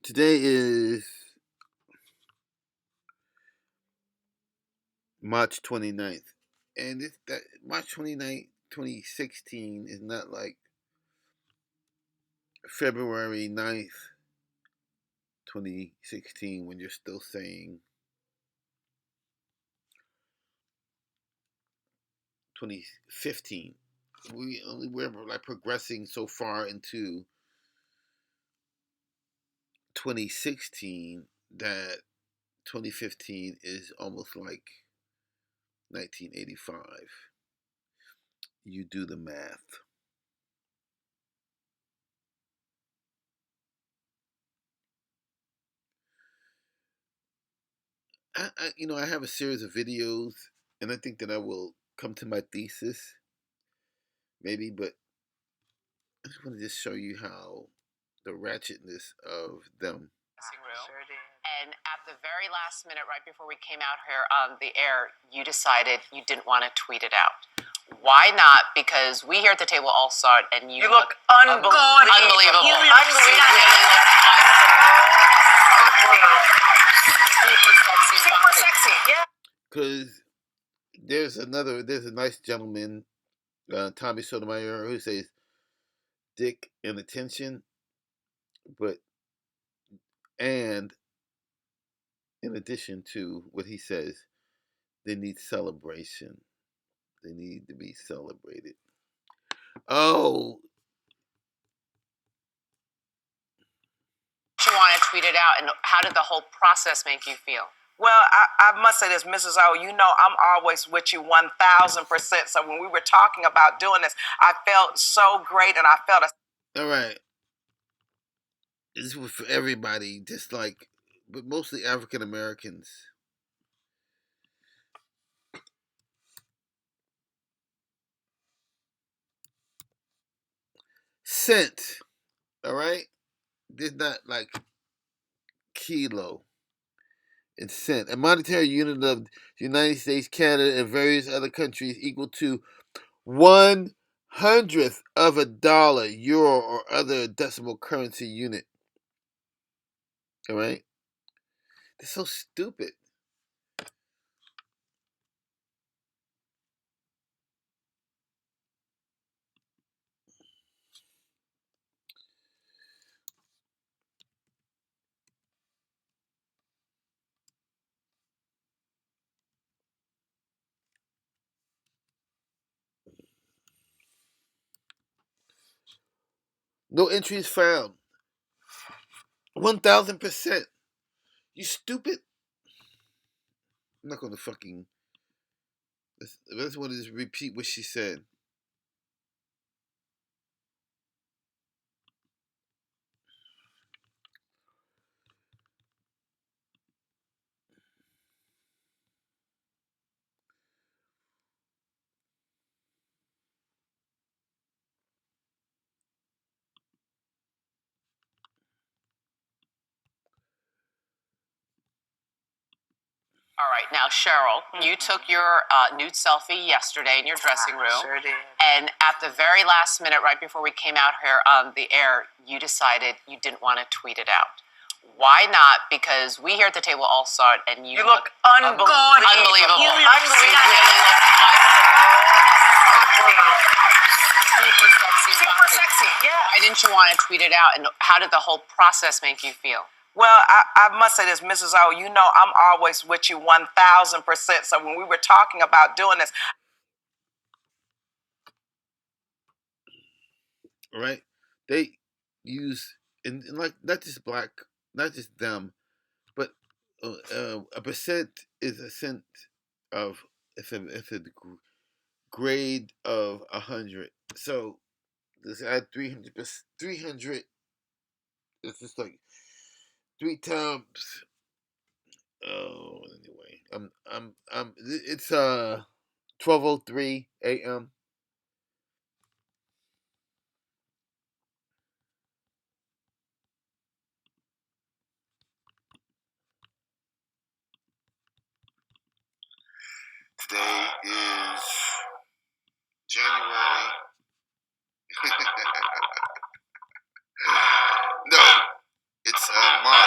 Today is March 29th. And that March 29th, 2016 is not like February 9th, 2016 when you're still saying 2015. We're like progressing so far into 2016 that 2015 is almost like 1985. You do the math. I have a series of videos, and I think that I will come to my thesis, maybe, but I just want to just show you how the ratchetness of them. Sure did. And at the very last minute, right before we came out here on the air, you decided you didn't want to tweet it out. Why not? Because we here at the table all saw it, and you look unbelievable. Unbelievable. You really super sexy. Super sexy. Yeah. Because there's a nice gentleman, Tommy Sotomayor, who says dick and attention, but and in addition to what he says, they need celebration. They need to be celebrated. Oh, You want to tweet it out, and how did the whole process make you feel? Well, I must say this, Mrs. O, you know I'm always with you 1,000%. So when we were talking about doing this, I felt so great, and I felt all right. This was for everybody, just like, but mostly African Americans. Cent, all right? There's not like kilo. It's cent. A monetary unit of the United States, Canada, and various other countries equal to 1/100th of a dollar, euro, or other decimal currency unit. All right? They're so stupid. No entries found. 1,000%. You stupid. I'm not going to fucking. I just want to just repeat what she said. All right, now Cheryl, you took your nude selfie yesterday in your dressing room. Sure did. And at the very last minute, right before we came out here on the air, you decided you didn't want to tweet it out. Why not? Because we here at the table all saw it, and you look unbelievable. You really look super sexy. super sexy. Yeah. Why didn't you want to tweet it out? And how did the whole process make you feel? Well, I must say this, Mrs. O, you know I'm always with you 1,000%. So when we were talking about doing this, All right? They use, and like, not just black, not just them, but a percent is a cent of, it's a grade of 100. So let's add 300. 300 is just like three times. Oh, anyway, it's 12:03 a.m. Today is January. No, it's March.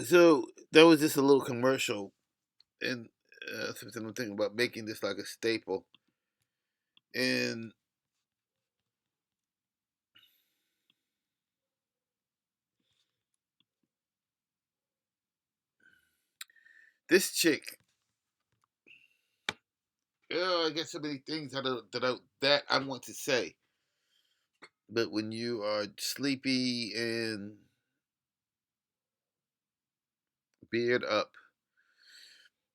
So there was just a little commercial, and something I'm thinking about making this like a staple. And this chick, I got so many things that I want to say, but when you are sleepy and beard up,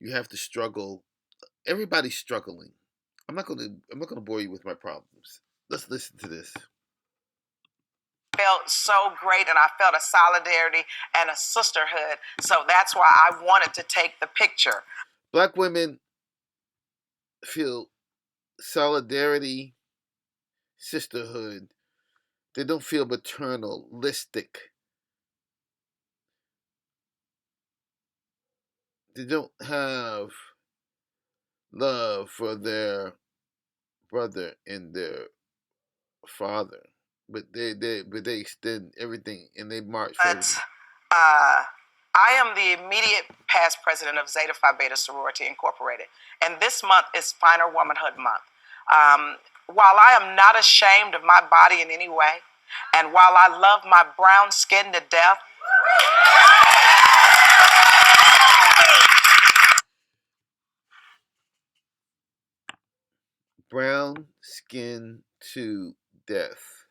you have to struggle. Everybody's struggling. I'm not gonna bore you with my problems. Let's listen to this. Felt so great, and I felt a solidarity and a sisterhood. So that's why I wanted to take the picture. Black women feel solidarity, sisterhood. They don't feel maternalistic. They don't have love for their brother and their father, but they extend everything and they march for But everything. I am the immediate past president of Zeta Phi Beta Sorority Incorporated, and this month is Finer Womanhood Month. While I am not ashamed of my body in any way, and while I love my brown skin to death, Brown skin to death.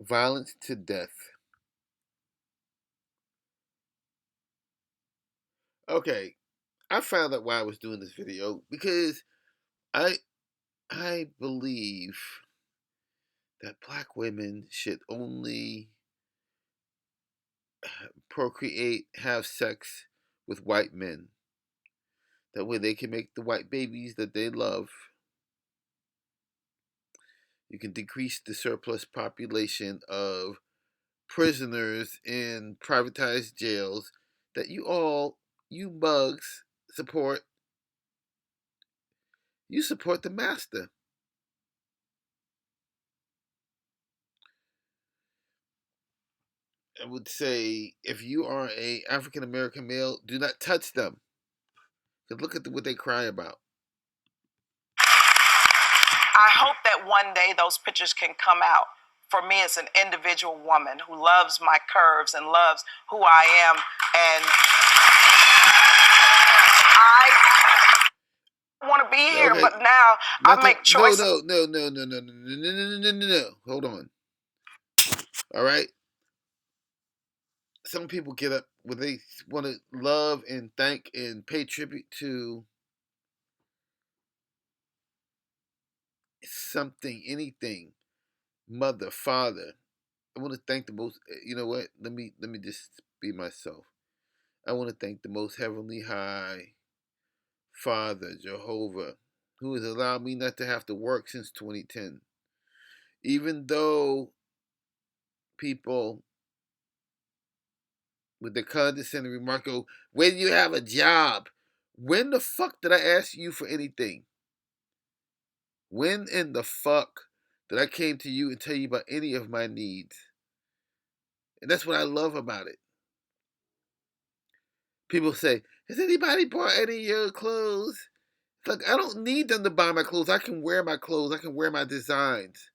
Violence to death. Okay, I found out why I was doing this video because I I believe that black women should only procreate, have sex with white men. That way they can make the white babies that they love. You can decrease the surplus population of prisoners in privatized jails that you bugs, support. You support the master. I would say if you are a African American male, do not touch them. Cause look at what they cry about. I hope that one day those pictures can come out for me as an individual woman who loves my curves and loves who I am. And I want to be here, Okay, but now I make choices. No. Hold on. All right. Some people get up when they want to love and thank and pay tribute to something, anything, mother, father. I want to thank the most. You know what? Let me just be myself. I want to thank the most heavenly high Father Jehovah, who has allowed me not to have to work since 2010. Even though people with the condescending remark go, "When you have a job," when the fuck did I ask you for anything? When in the fuck did I came to you and tell you about any of my needs? And that's what I love about it. People say, "Has anybody bought any of your clothes?" It's like I don't need them to buy my clothes. I can wear my clothes. I can wear my designs.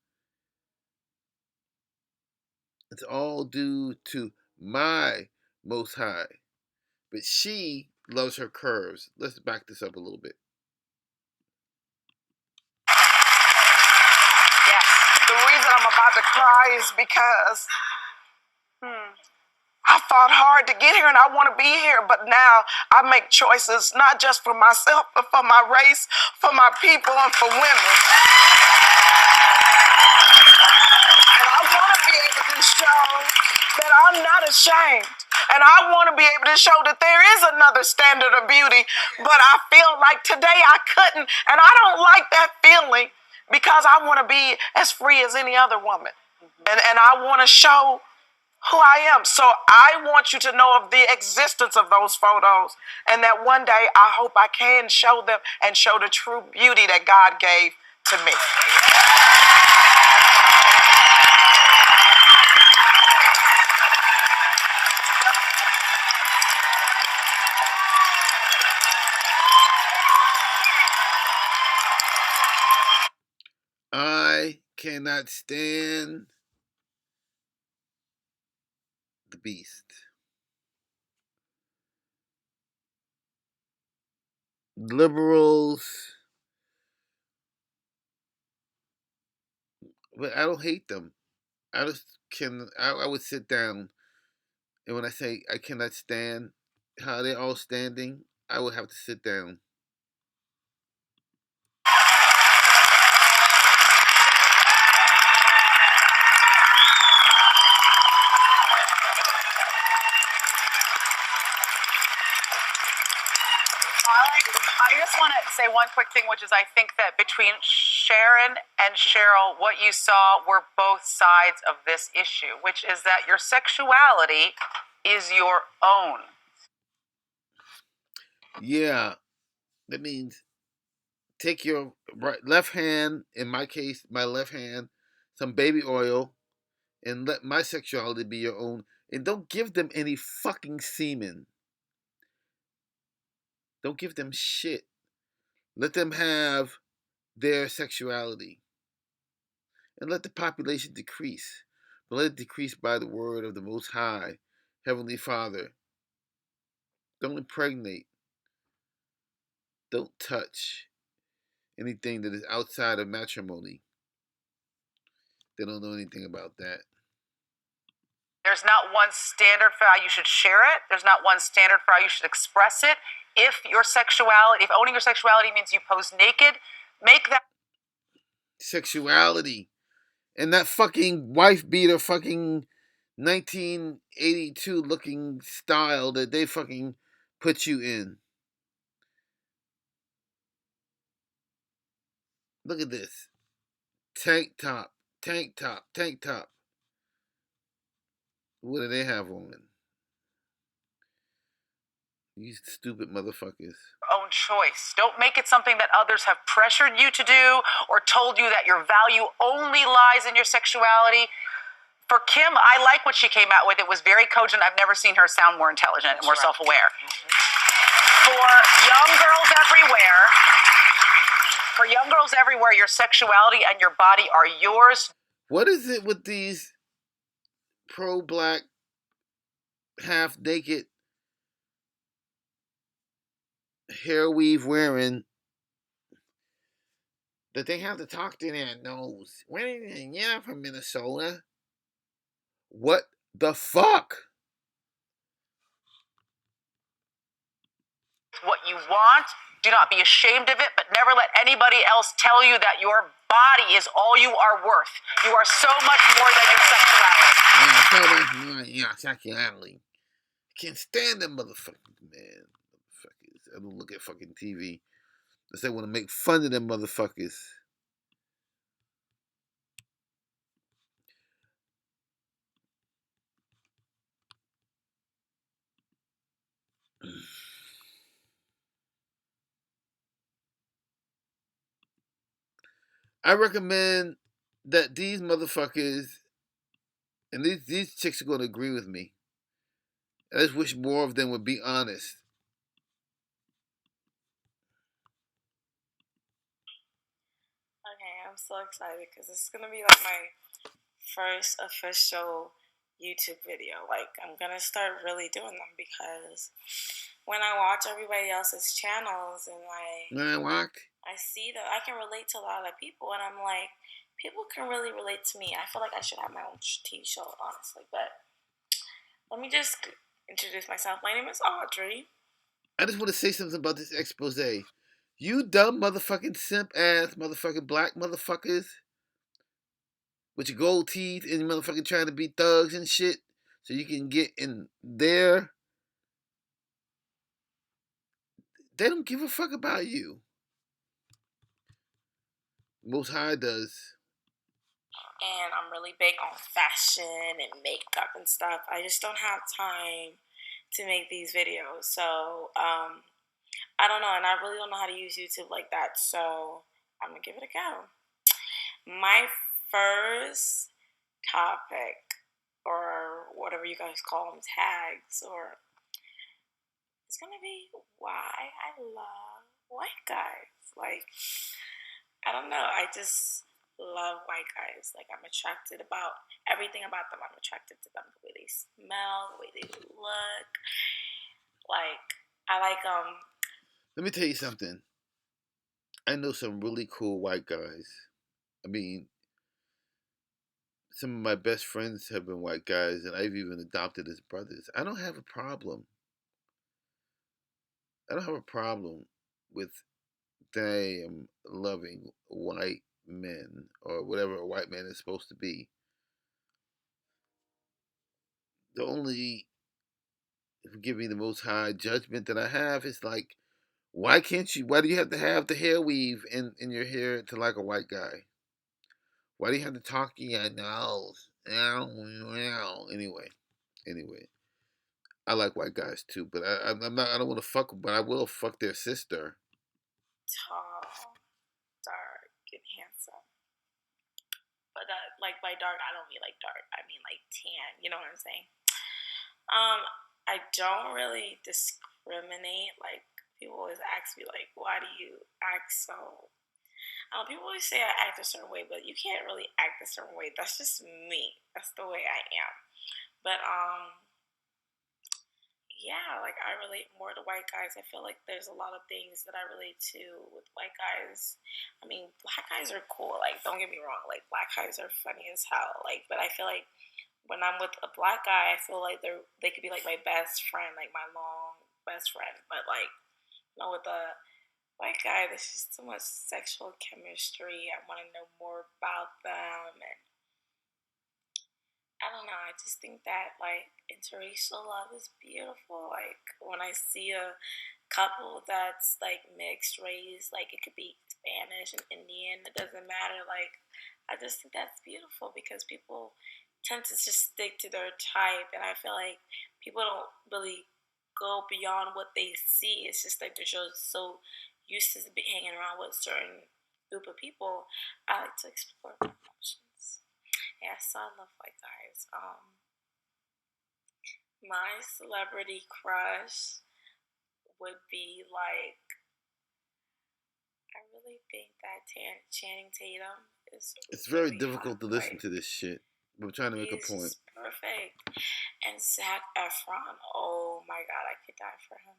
It's all due to my Most High. But she loves her curves. Let's back this up a little bit. Yes. The reason I'm about to cry is because I fought hard to get here and I want to be here, but now I make choices not just for myself, but for my race, for my people, and for women. And I want to be able to show that I'm not ashamed. And I want to be able to show that there is another standard of beauty, but I feel like today I couldn't. And I don't like that feeling because I want to be as free as any other woman. And I want to show who I am. So I want you to know of the existence of those photos and that one day I hope I can show them and show the true beauty that God gave to me. cannot stand the beast. Liberals, but I don't hate them. I just can. I would sit down, and when I say I cannot stand how they're all standing, I would have to sit down. I just want to say one quick thing, which is I think that between Sharon and Cheryl, what you saw were both sides of this issue, which is that your sexuality is your own. Yeah, that means take your left hand, in my case, my left hand, some baby oil, and let my sexuality be your own. And don't give them any fucking semen. Don't give them shit. Let them have their sexuality. And let the population decrease. But let it decrease by the word of the Most High, Heavenly Father. Don't impregnate. Don't touch anything that is outside of matrimony. They don't know anything about that. There's not one standard for how you should share it. There's not one standard for how you should express it. If owning your sexuality means you pose naked, make that Sexuality. And that fucking wife beater fucking 1982 looking style that they fucking put you in. Look at this. Tank top, tank top, tank top. What do they have on? You stupid motherfuckers. own choice. Don't make it something that others have pressured you to do or told you that your value only lies in your sexuality. For Kim, I like what she came out with. It was very cogent. I've never seen her sound more intelligent and more self-aware. For young girls everywhere, your sexuality and your body are yours. What is it with these pro-black, half-naked, hair weave wearing that they have to talk to their nose? You're from Minnesota. What the fuck? What you want. Do not be ashamed of it, but never let anybody else tell you that your body is all you are worth. You are so much more than your sexuality. Yeah, sexuality. I can't stand them motherfuckers, man. Motherfuckers. I don't look at fucking TV. Unless they want to make fun of them motherfuckers. I recommend that these motherfuckers, and these chicks are going to agree with me. I just wish more of them would be honest. Okay, I'm so excited because this is gonna be like my first official YouTube video. Like, I'm gonna start really doing them because when I watch everybody else's channels and I see that I can relate to a lot of people, and I'm like, people can really relate to me. I feel like I should have my own TV show, honestly. But let me just introduce myself. My name is Audrey. I just want to say something about this expose. You dumb motherfucking simp ass motherfucking black motherfuckers with your gold teeth and you motherfucking trying to be thugs and shit so you can get in there. They don't give a fuck about you. Most High does. And I'm really big on fashion and makeup and stuff. I just don't have time to make these videos. So, I don't know. And I really don't know how to use YouTube like that. So, I'm going to give it a go. My first topic, or whatever you guys call them, tags, or it's going to be why I love white guys. Like, I don't know. I just love white guys. Like, I'm attracted about everything about them. I'm attracted to them, the way they smell, the way they look. Like, I like Let me tell you something. I know some really cool white guys. I mean, some of my best friends have been white guys, and I've even adopted as brothers. I don't have a problem. I don't have a problem with damn loving white men or whatever a white man is supposed to be. The only, forgive me, the most high judgment that I have is like, why can't you? Why do you have to have the hair weave in your hair to like a white guy? Why do you have to talk in your nose? Anyway, anyway, I like white guys too, but I'm not. I don't want to fuck them, but I will fuck their sister. tall, dark, and handsome. But like by dark, I don't mean like dark. I mean like tan. You know what I'm saying? I don't really discriminate. Like, people always ask me, like, why do you act so? People always say I act a certain way, but you can't really act a certain way. That's just me. That's the way I am. But yeah, like, I relate more to white guys. I feel like there's a lot of things that I relate to with white guys. I mean, black guys are cool. Like, don't get me wrong. Like, black guys are funny as hell. Like, but I feel like when I'm with a black guy, I feel like they could be like my best friend, like my long best friend. But like, with a white guy, there's just so much sexual chemistry. I want to know more about them, and I don't know. I just think that like interracial love is beautiful. Like, when I see a couple that's like mixed race, like it could be Spanish and Indian, it doesn't matter. Like, I just think that's beautiful because people tend to just stick to their type, and I feel like people don't really go beyond what they see. It's just like they're just so used to hanging around with a certain group of people. I like to explore my emotions. Yeah, so I love white guys. My celebrity crush would be like, I really think that Channing Tatum is It's very really hot. difficult to listen Like, to this shit. I'm trying to make a he's point. just perfect. And Zac Efron, oh my god, I could die for him.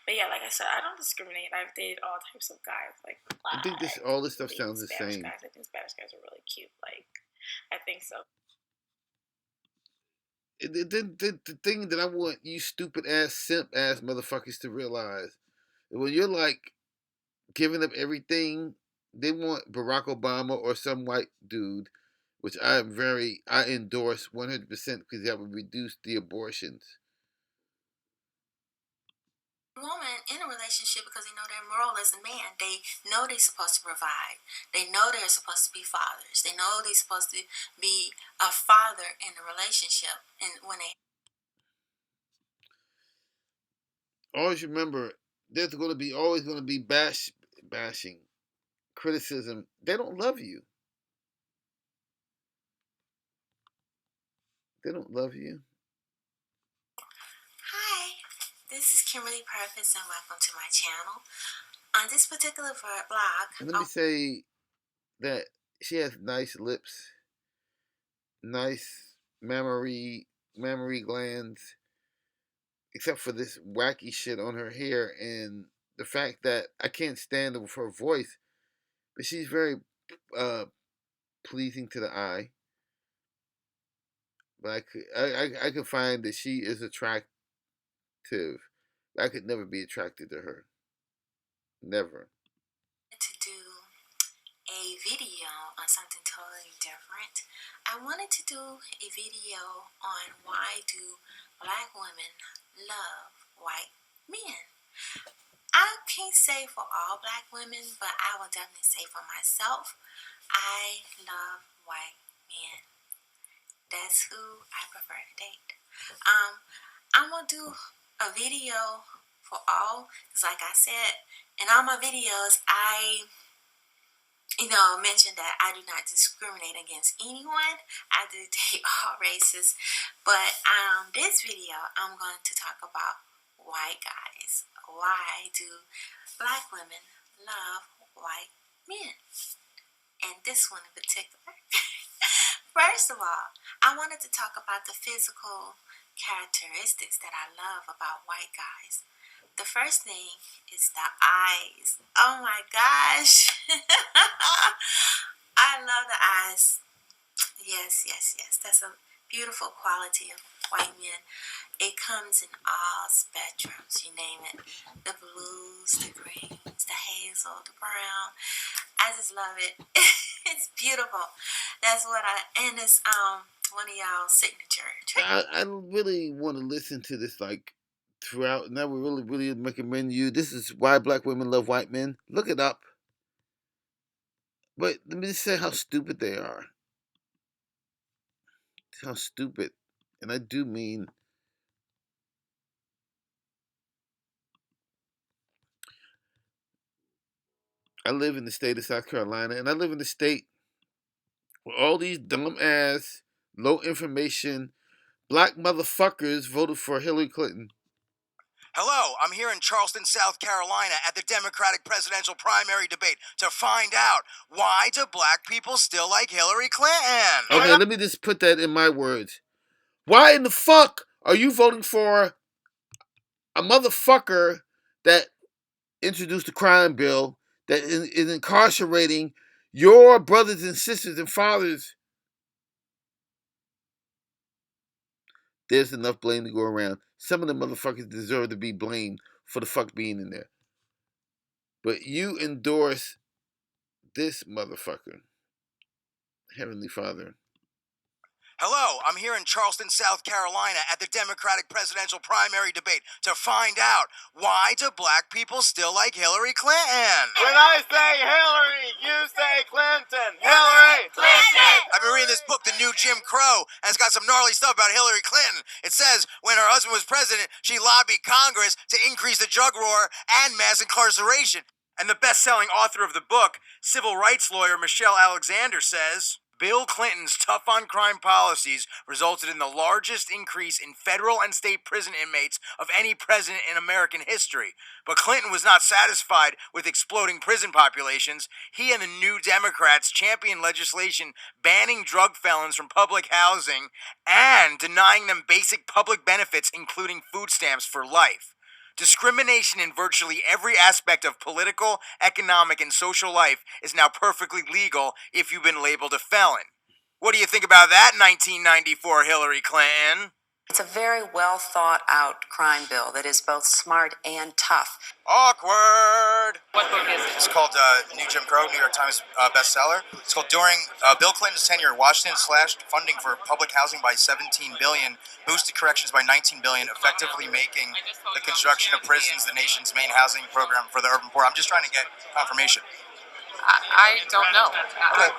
But yeah, like I said, I don't discriminate. I've dated all types of guys, like I think black, all this stuff even sounds the Spanish same. guys. I think Spanish guys are really cute. Like, I think so. The thing that I want you stupid ass simp ass motherfuckers to realize, when you're like giving up everything, they want Barack Obama or some white dude, which I endorse 100% because that would reduce the abortions. Woman in a relationship because they know they're moral as a man. They know they're supposed to provide. They know they're supposed to be fathers. They know they're supposed to be a father in a relationship. And when they Always remember, there's always going to be bashing, criticism. They don't love you. They don't love you. Hi, this is Kimberly Purpose and welcome to my channel. On this particular blog, And let me say that she has nice lips, nice mammary glands, except for this wacky shit on her hair and the fact that I can't stand her voice, but she's very uh, pleasing to the eye. But I could find that she is attractive. I could never be attracted to her. Never. to do a video on something totally different. I wanted to do a video on why do black women love white men. I can't say for all black women, but I will definitely say for myself, I love white men. That's who I prefer to date. I'm gonna do a video for all, because like I said, in all my videos, I mention that I do not discriminate against anyone. I do date all races. But this video, I'm going to talk about white guys. Why do black women love white men? and this one in particular. First of all, I wanted to talk about the physical characteristics that I love about white guys. The first thing is the eyes. Oh my gosh. I love the eyes. Yes, yes, yes. That's a beautiful quality of white men. It comes in all spectrums, you name it. The blues, the greens, the hazel, the brown. I just love it. It's beautiful. That's what and it's one of y'all's signature traits. I really want to listen to this like throughout, and I would really recommend you. This is Why Black Women Love White Men. Look it up. But let me just say how stupid they are. How stupid. And I do mean, I live in the state of South Carolina, and I live in the state where all these dumb ass, low information, black motherfuckers voted for Hillary Clinton. Hello, I'm here in Charleston, South Carolina at the Democratic presidential primary debate to find out, why do black people still like Hillary Clinton? Okay, let me just put that in my words. Why in the fuck are you voting for a motherfucker that introduced a crime bill that is incarcerating your brothers and sisters and fathers? There's enough blame to go around. Some of the motherfuckers deserve to be blamed for the fuck being in there. But you endorse this motherfucker, Heavenly Father. Hello, I'm here in Charleston, South Carolina at the Democratic presidential primary debate to find out, why do black people still like Hillary Clinton? When I say Hillary, you say Clinton. Hillary Clinton! I've been reading this book, The New Jim Crow, and it's got some gnarly stuff about Hillary Clinton. It says when her husband was president, she lobbied Congress to increase the drug war and mass incarceration. And the best-selling author of the book, civil rights lawyer Michelle Alexander, says Bill Clinton's tough-on-crime policies resulted in the largest increase in federal and state prison inmates of any president in American history. But Clinton was not satisfied with exploding prison populations. He and the New Democrats championed legislation banning drug felons from public housing and denying them basic public benefits, including food stamps for life. Discrimination in virtually every aspect of political, economic, and social life is now perfectly legal if you've been labeled a felon. What do you think about that, 1994 Hillary Clinton? It's a very well thought out crime bill that is both smart and tough. Awkward. What book is it? It's called New Jim Crow, New York Times bestseller. It's called During Bill Clinton's tenure, Washington slashed funding for public housing by $17 billion, boosted corrections by $19 billion, effectively making the construction of prisons the nation's main housing program for the urban poor. I'm just trying to get confirmation. I don't know. I'm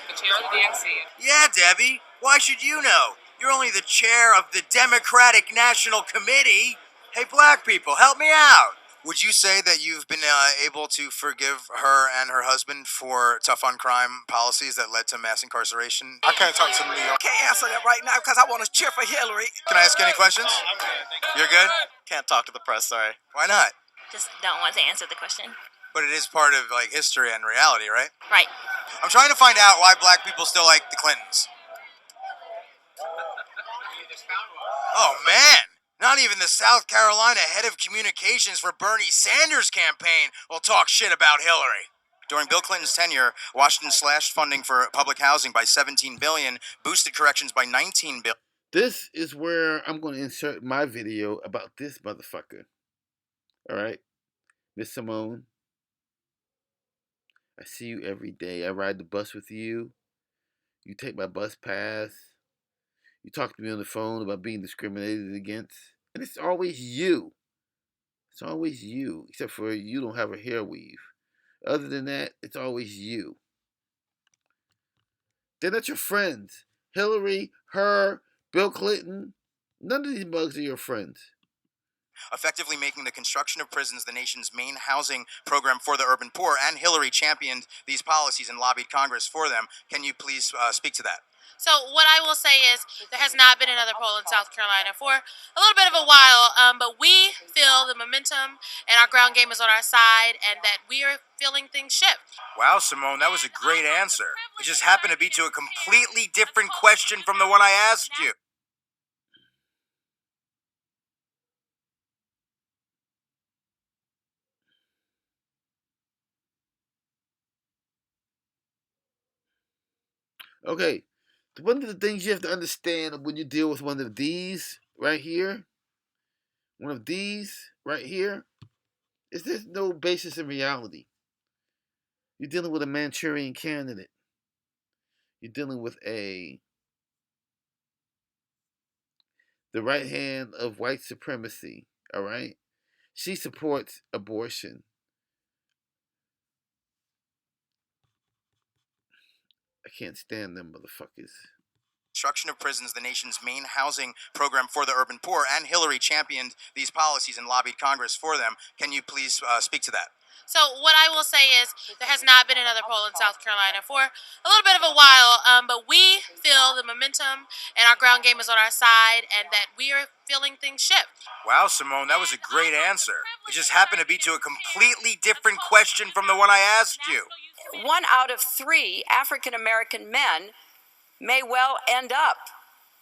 the chair of the DNC. Yeah, Debbie. Why should you know? You're only the chair of the Democratic National Committee. Hey, black people, help me out. Would you say that you've been able to forgive her and her husband for tough-on-crime policies that led to mass incarceration? I can't talk to New York. Can't answer that right now because I want to cheer for Hillary. Can I ask you any questions? You're good? Can't talk to the press, sorry. Why not? Just don't want to answer the question. But it is part of, like, history and reality, right? Right. I'm trying to find out why black people still like the Clintons. Oh, man. Not even the South Carolina head of communications for Bernie Sanders' campaign will talk shit about Hillary. During Bill Clinton's tenure, Washington slashed funding for public housing by $17 billion, boosted corrections by $19 billion. This is where I'm going to insert my video about this motherfucker. All right? Miss Simone, I see you every day. I ride the bus with you. You take my bus pass. You talk to me on the phone about being discriminated against. And it's always you. It's always you. Except for you don't have a hair weave. Other than that, it's always you. They're not your friends. Hillary, her, Bill Clinton. None of these bugs are your friends. Effectively making the construction of prisons the nation's main housing program for the urban poor, and Hillary championed these policies and lobbied Congress for them. Can you please speak to that? So what I will say is there has not been another poll in South Carolina for a little bit of a while, but we feel the momentum and our ground game is on our side and that we are feeling things shift. Wow, Simone, that was a great answer. It just happened to be to a completely different question from the one I asked you. Okay, one of the things you have to understand when you deal with one of these right here, is there's no basis in reality. You're dealing with a Manchurian candidate. You're dealing with the right hand of white supremacy. All right, she supports abortion. I can't stand them motherfuckers. Construction of prisons, the nation's main housing program for the urban poor, and Hillary championed these policies and lobbied Congress for them. Can you please speak to that? So what I will say is there has not been another poll in South Carolina for a little bit of a while, but we feel the momentum and our ground game is on our side and that we are feeling things shift. Wow, Simone, that was a great answer. It just happened to be to a completely different question from the one I asked you. 1 out of 3 African American men may well end up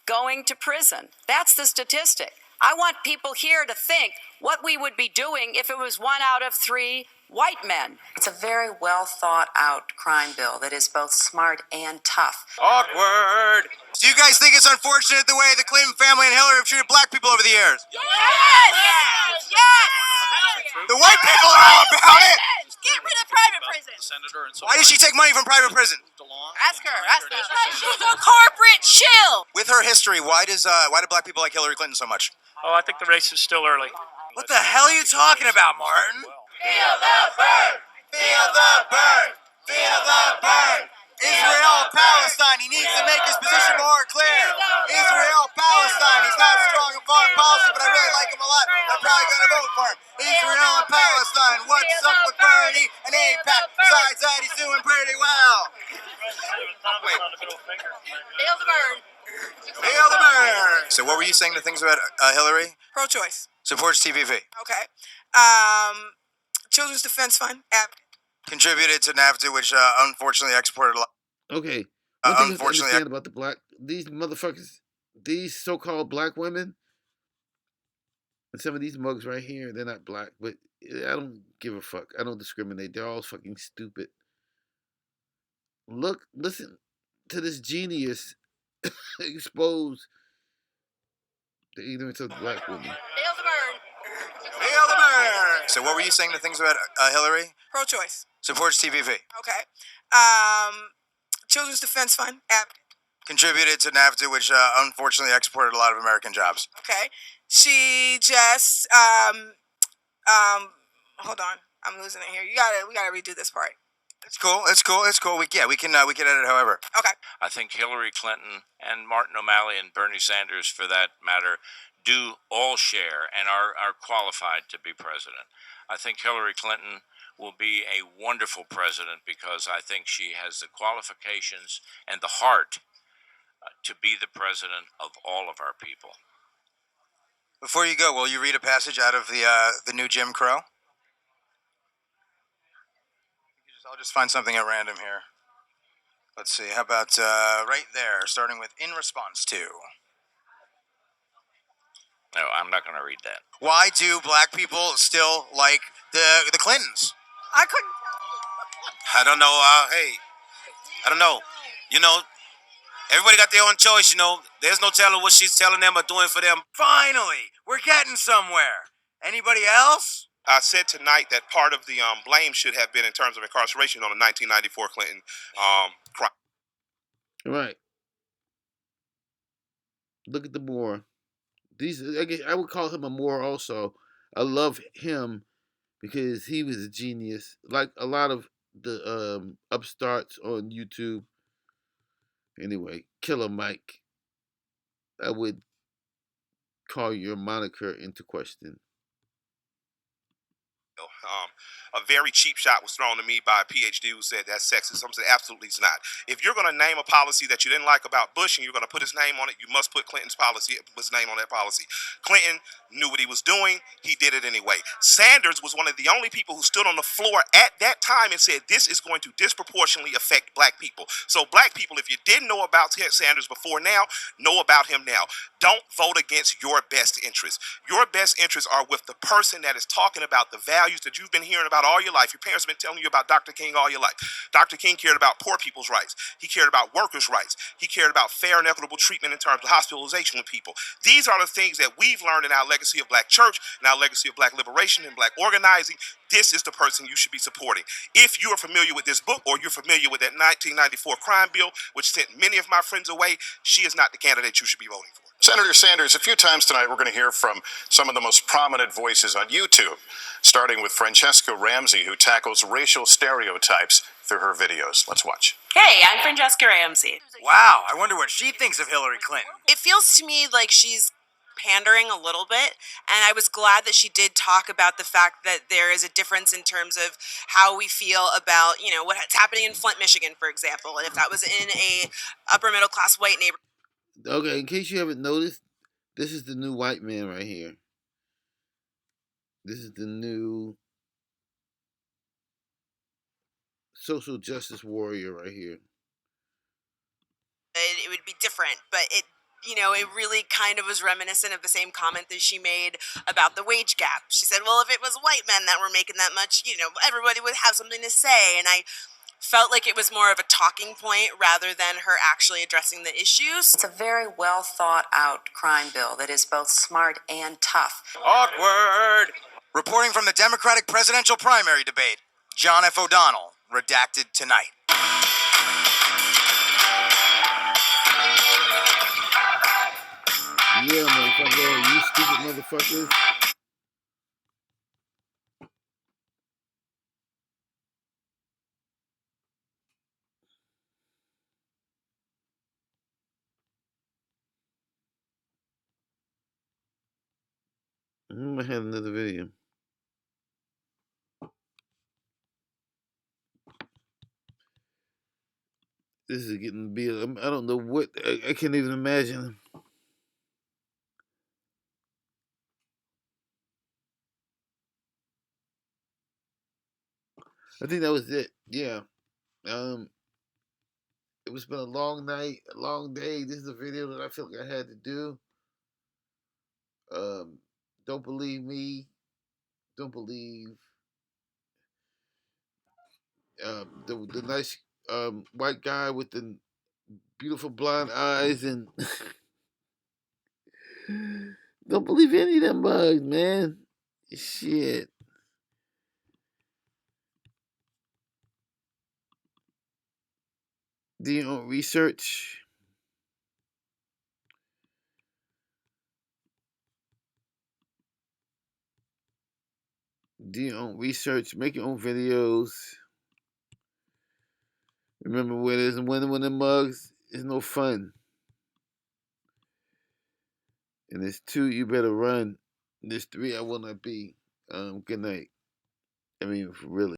going to prison. That's the statistic. I want people here to think what we would be doing if it was 1 out of 3 white men. It's a very well thought out crime bill that is both smart and tough. Awkward. Do you guys think it's unfortunate the way the Clinton family and Hillary have treated black people over the years? Yes! The white people are all about it. Get rid of private prison. Why did she take money from private prison? Ask her. She's a corporate shill. With her history, why do black people like Hillary Clinton so much? Oh, I think the race is still early. What the hell are you talking about, Martin? Feel the burn! Feel the burn! Feel the burn! Israel, Palestine. He needs to make his position more clear. Israel, Palestine. He's not strong in foreign policy, but I really like him a lot. I'm probably going to vote for him. Israel and Palestine. What's up with Bernie and AIPAC? Besides that, he's doing pretty well. Feel the burn. Feel the burn. So what were you saying the things about Hillary? Pro-choice. Supports TVV. Okay. Children's Defense Fund. Contributed to NAFTA, which unfortunately exported a lot. Okay, one thing you have to understand about these motherfuckers, these so-called black women, and some of these mugs right here, they're not black, but I don't give a fuck. I don't discriminate. They're all fucking stupid. Listen to this genius expose the ignorance of the black women. Feel the burn. Feel the burn. So what were you saying the things about Hillary? Pro-choice. Supports TVV. Okay. Children's Defense Fund. Contributed to NAFTA, which unfortunately exported a lot of American jobs. Okay. She just hold on. I'm losing it here. We gotta redo this part. It's cool. We can edit it however. Okay. I think Hillary Clinton and Martin O'Malley and Bernie Sanders, for that matter, do all share and are qualified to be president. I think Hillary Clinton will be a wonderful president because I think she has the qualifications and the heart to be the president of all of our people. Before you go, will you read a passage out of the new Jim Crow? I'll just find something at random here. Let's see. How about right there, starting with in response to. No, I'm not going to read that. Why do black people still like the Clintons? I couldn't. I don't know. I don't know. You know, everybody got their own choice. You know, there's no telling what she's telling them or doing for them. Finally, we're getting somewhere. Anybody else? I said tonight that part of the blame should have been in terms of incarceration on the 1994 Clinton crime. Right. Look at the Moore. I would call him a Moore also. I love him because he was a genius. Like a lot of the upstarts on YouTube. Anyway, Killer Mike. I would call your moniker into question. A very cheap shot was thrown to me by a PhD who said that's sexist. I said absolutely it's not. If you're going to name a policy that you didn't like about Bush and you're going to put his name on it, you must put Clinton's policy, his name on that policy. Clinton knew what he was doing. He did it anyway. Sanders was one of the only people who stood on the floor at that time and said this is going to disproportionately affect black people. So black people, if you didn't know about Sanders before now, know about him now. Don't vote against your best interests. Your best interests are with the person that is talking about the values that you've been hearing about all your life. Your parents have been telling you about Dr. King all your life. Dr. King cared about poor people's rights. He cared about workers' rights. He cared about fair and equitable treatment in terms of hospitalization of people. These are the things that we've learned in our legacy of black church, and our legacy of black liberation and black organizing. This is the person you should be supporting. If you are familiar with this book or you're familiar with that 1994 crime bill, which sent many of my friends away, she is not the candidate you should be voting for. Senator Sanders, a few times tonight we're going to hear from some of the most prominent voices on YouTube, starting with Francesca Ramsey, who tackles racial stereotypes through her videos. Let's watch. Hey, I'm Francesca Ramsey. Wow, I wonder what she thinks of Hillary Clinton. It feels to me like she's pandering a little bit, and I was glad that she did talk about the fact that there is a difference in terms of how we feel about, what's happening in Flint, Michigan, for example, and if that was in a upper middle class white neighborhood. Okay, in case you haven't noticed, this is the new white man right here. This is the new social justice warrior right here. It would be different, but it really kind of was reminiscent of the same comment that she made about the wage gap. She said, well, if it was white men that were making that much, everybody would have something to say. And I felt like it was more of a talking point rather than her actually addressing the issues. It's a very well thought out crime bill that is both smart and tough. Awkward. Reporting from the Democratic presidential primary debate, John F. O'Donnell, redacted tonight. Yeah, motherfucker, you stupid motherfuckers. I'm gonna have another video. This is getting to be, I don't know what, I can't even imagine. I think that was it. Yeah. It was been a long night, a long day. This is a video that I felt like I had to do. Don't believe me. Don't believe the nice white guy with the beautiful blonde eyes, and don't believe any of them bugs, man. Shit. Do your own research. Do your own research. Make your own videos. Remember, where there's one of them mugs, it's no fun. And there's two, you better run. There's three, I will not be. Good night. I mean, really.